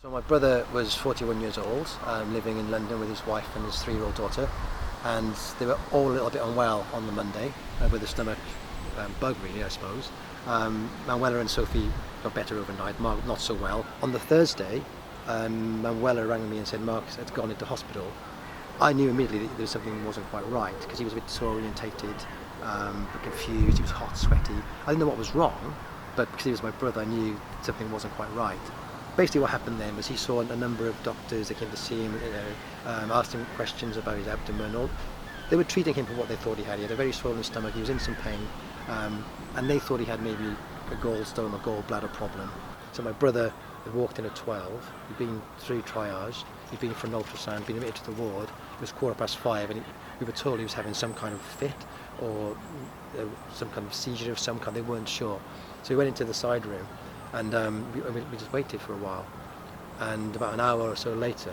So my brother was 41 years old, living in London with his wife and his 3-year-old daughter, and they were all a little bit unwell on the Monday with a stomach bug, really, I suppose. Manuela and Sophie got better overnight, Mark not so well. On the Thursday, Manuela rang me and said Mark had gone into hospital. I knew immediately that there was something that wasn't quite right, because he was a bit disorientated, confused, he was hot, sweaty. I didn't know what was wrong, but because he was my brother, I knew something wasn't quite right. Basically what happened then was he saw a number of doctors that came to see him, asked him questions about his abdomen. They were treating him for what they thought he had. He had a very swollen stomach, he was in some pain, and they thought he had maybe a gallstone or gallbladder problem. So my brother had walked in at 12, he'd been through triage, he'd been for an ultrasound, been admitted to the ward. It was 5:15 and we were told he was having some kind of fit or some kind of seizure of some kind, they weren't sure. So we went into the side room and we just waited for a while. And about an hour or so later,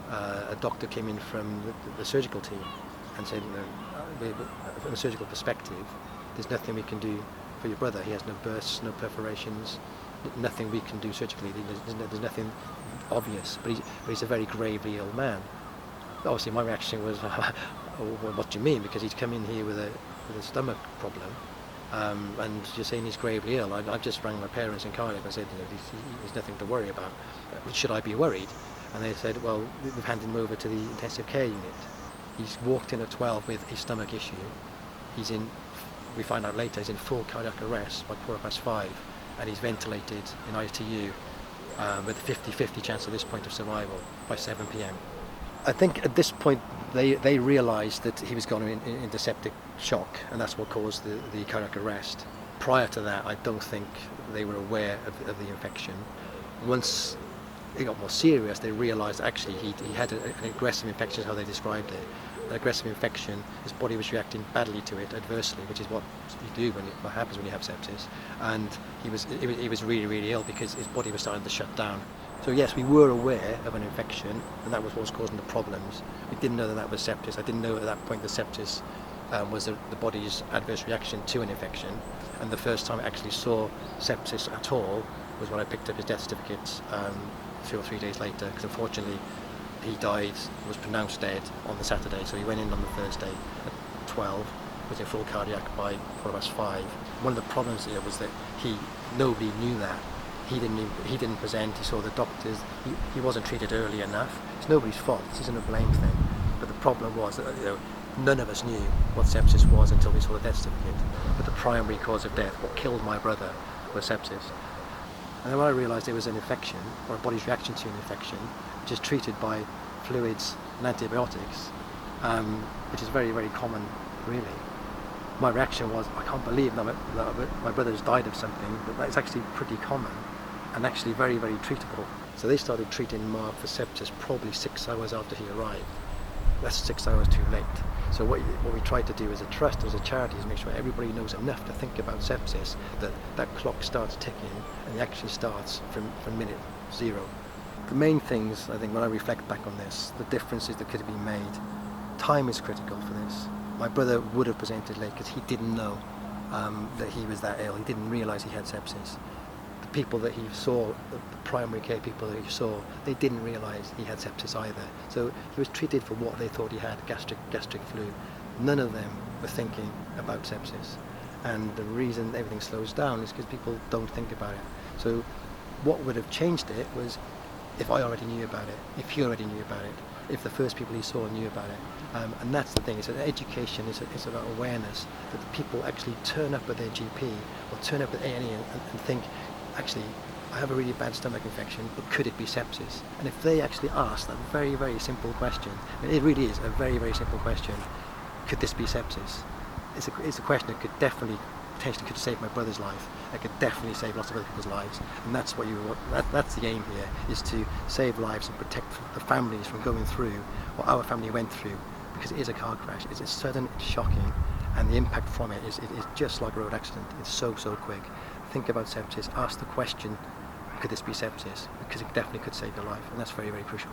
a doctor came in from the surgical team and said, from a surgical perspective, there's nothing we can do for your brother. He has no bursts, no perforations, nothing we can do surgically. There's nothing obvious, but he's a very gravely ill man. Obviously my reaction was, well, what do you mean? Because he's come in here with a stomach problem, and you're saying he's gravely ill. I just rang my parents in Cardiff and said, there's nothing to worry about. Should I be worried? And they said, well, we've handed him over to the intensive care unit. He's walked in at 12 with a stomach issue. We find out later, he's in full cardiac arrest by 5:15, and he's ventilated in ITU with a 50-50 chance at this point of survival by 7 p.m. I think at this point they realised that he was going into septic shock, and that's what caused the cardiac arrest. Prior to that, I don't think they were aware of the infection. Once it got more serious, they realised actually he had an aggressive infection, is how they described it. An aggressive infection, his body was reacting badly to it, adversely, which is what you do what happens when you have sepsis. And he was really, really ill because his body was starting to shut down. So yes, we were aware of an infection, and that was what was causing the problems. We didn't know that was sepsis. I didn't know at that point that sepsis was the body's adverse reaction to an infection. And the first time I actually saw sepsis at all was when I picked up his death certificate 2 or 3 days later, because unfortunately he died, was pronounced dead on the Saturday. So he went in on the Thursday at 12, was in full cardiac by 5:15. One of the problems here was that nobody knew that. He didn't present, he saw the doctors, he wasn't treated early enough. It's nobody's fault, this isn't a blame thing. But the problem was that none of us knew what sepsis was until we saw the death certificate. But the primary cause of death, what killed my brother, was sepsis. And then when I realised it was an infection, or a body's reaction to an infection, which is treated by fluids and antibiotics, which is very, very common, really. My reaction was, I can't believe that my brother's died of something, but that's actually pretty common and actually very, very treatable. So they started treating Mark for sepsis probably 6 hours after he arrived. That's 6 hours too late. So what we tried to do as a trust, as a charity, is make sure everybody knows enough to think about sepsis, that clock starts ticking and it actually starts from minute 0. The main things, I think, when I reflect back on this, the differences that could have been made, time is critical for this. My brother would have presented late because he didn't know that he was that ill. He didn't realise he had sepsis. The people that he saw, the primary care people that he saw, they didn't realise he had sepsis either. So he was treated for what they thought he had, gastric flu. None of them were thinking about sepsis. And the reason everything slows down is because people don't think about it. So what would have changed it was if I already knew about it, if he already knew about it, if the first people he saw knew about it. And that's the thing, it's education, it's about awareness, that the people actually turn up at their GP or turn up at A&E and think, actually, I have a really bad stomach infection, but could it be sepsis? And if they actually ask that very, very simple question, and it really is a very, very simple question, could this be sepsis? It's a question that could definitely, potentially could save my brother's life. It could definitely save lots of other people's lives. And that's what that's the aim here, is to save lives and protect the families from going through what our family went through, because it is a car crash. It's sudden, it's shocking, and the impact from it is just like a road accident. It's so quick. Think about sepsis, ask the question, could this be sepsis? Because it definitely could save your life, and that's very, very crucial.